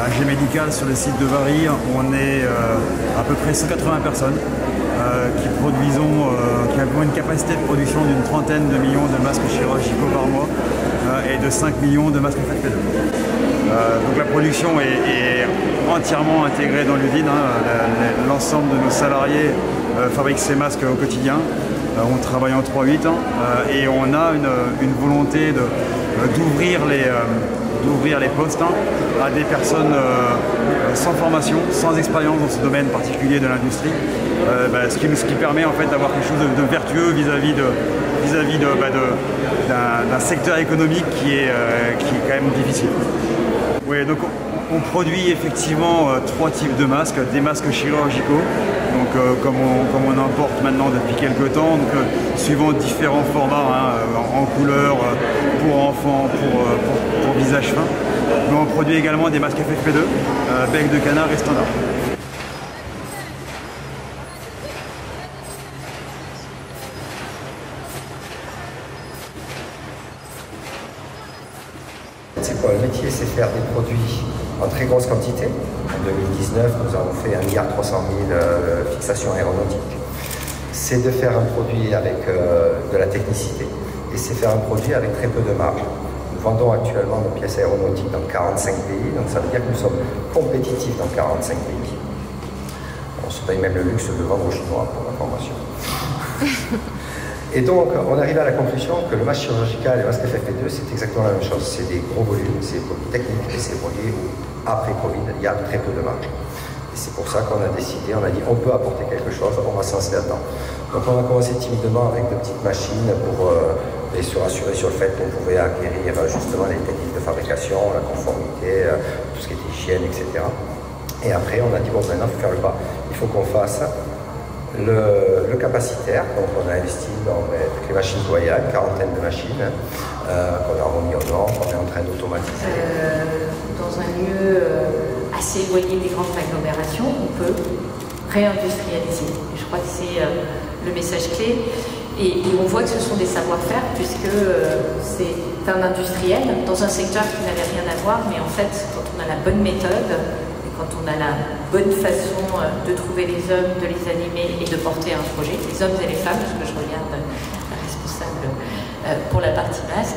AG Médical sur le site de Vary. On est à peu près 180 personnes qui avons une capacité de production d'une trentaine de millions de masques chirurgicaux par mois et de 5 millions de masques FFP2. Donc la production est entièrement intégrée dans l'usine. L'ensemble de nos salariés fabriquent ces masques au quotidien. On travaille en 3-8 et on a une volonté d'ouvrir les postes à des personnes sans formation, sans expérience dans ce domaine particulier de l'industrie, ce qui permet en fait d'avoir quelque chose de vertueux vis-à-vis d'un secteur économique qui est quand même difficile. Oui, donc on produit effectivement 3 types de masques, des masques chirurgicaux, donc comme on importe maintenant depuis quelques temps, donc, suivant différents formats, en couleur, pour enfants, pour visage fin. Mais on produit également des masques FFP2, bec de canard et standard. C'est quoi le métier? C'est faire des produits en très grosse quantité. En 2019, nous avons fait 1,3 milliard fixations aéronautiques. C'est de faire un produit avec de la technicité et c'est faire un produit avec très peu de marge. Nous vendons actuellement nos pièces aéronautiques dans 45 pays, donc ça veut dire que nous sommes compétitifs dans 45 pays. On se paye même le luxe de vendre aux Chinois pour l'information. Et donc, on arrive à la conclusion que le masque chirurgical et le masque FFP2, c'est exactement la même chose. C'est des gros volumes, c'est des produits techniques, et c'est des produits où, après Covid, il y a très peu de marge. Et c'est pour ça qu'on a décidé, on a dit, on peut apporter quelque chose, on va se lancer là-dedans. Donc, on a commencé timidement avec de petites machines pour se rassurer sur le fait qu'on pouvait acquérir justement les techniques de fabrication, la conformité, tout ce qui était hygiène, etc. Et après, on a dit, bon, maintenant, il faut faire le pas. Il faut qu'on fasse le capacitaire, donc on a investi dans toutes les machines loyales, une quarantaine de machines qu'on a remis aux normes, qu'on est en train d'automatiser. Dans un lieu assez éloigné des grandes agglomérations, on peut réindustrialiser. Et je crois que c'est le message clé. Et on voit que ce sont des savoir-faire, puisque c'est un industriel dans un secteur qui n'avait rien à voir, mais en fait, quand on a la bonne méthode, quand on a la bonne façon de trouver les hommes, de les animer et de porter un projet, les hommes et les femmes, parce que je regarde la responsable pour la partie masque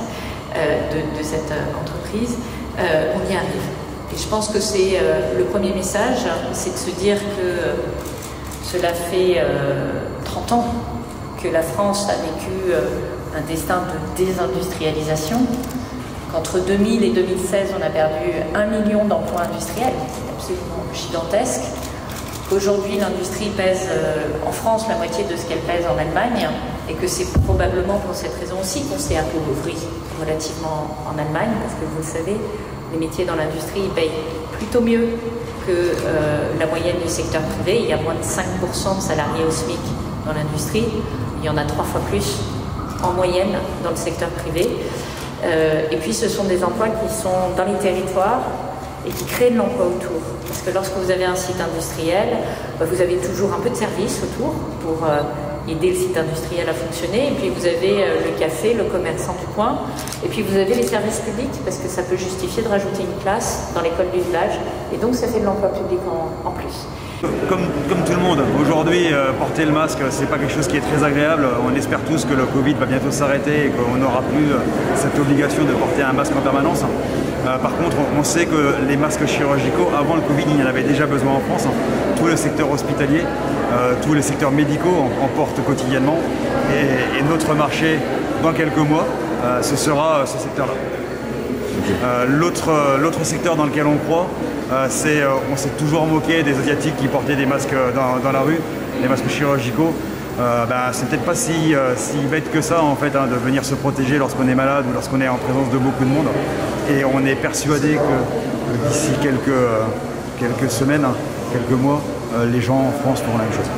de cette entreprise, on y arrive. Et je pense que c'est le premier message, c'est de se dire que cela fait 30 ans que la France a vécu un destin de désindustrialisation, qu'entre 2000 et 2016, on a perdu 1 million d'emplois industriels, c'est absolument gigantesque. Aujourd'hui, l'industrie pèse en France la moitié de ce qu'elle pèse en Allemagne, et que c'est probablement pour cette raison aussi qu'on s'est appauvri relativement en Allemagne, parce que vous le savez, les métiers dans l'industrie payent plutôt mieux que la moyenne du secteur privé. Il y a moins de 5% de salariés au SMIC dans l'industrie, il y en a 3 fois plus en moyenne dans le secteur privé. Et puis ce sont des emplois qui sont dans les territoires et qui créent de l'emploi autour. Parce que lorsque vous avez un site industriel, vous avez toujours un peu de service autour pour aider le site industriel à fonctionner. Et puis vous avez le café, le commerçant du coin. Et puis vous avez les services publics, parce que ça peut justifier de rajouter une classe dans l'école du village. Et donc ça fait de l'emploi public en plus. Comme tout le monde, aujourd'hui, porter le masque, c'est pas quelque chose qui est très agréable. On espère tous que le Covid va bientôt s'arrêter et qu'on n'aura plus cette obligation de porter un masque en permanence. Par contre, on sait que les masques chirurgicaux, avant le Covid, il y en avait déjà besoin en France. Tout le secteur hospitalier, tous les secteurs médicaux en portent quotidiennement. Et notre marché, dans quelques mois, ce sera ce secteur-là. L'autre secteur dans lequel on croit, on s'est toujours moqué des Asiatiques qui portaient des masques dans la rue, des masques chirurgicaux. C'est peut-être pas si bête que ça en fait, de venir se protéger lorsqu'on est malade ou lorsqu'on est en présence de beaucoup de monde. Et on est persuadé que d'ici quelques semaines, quelques mois, les gens en France feront la même chose.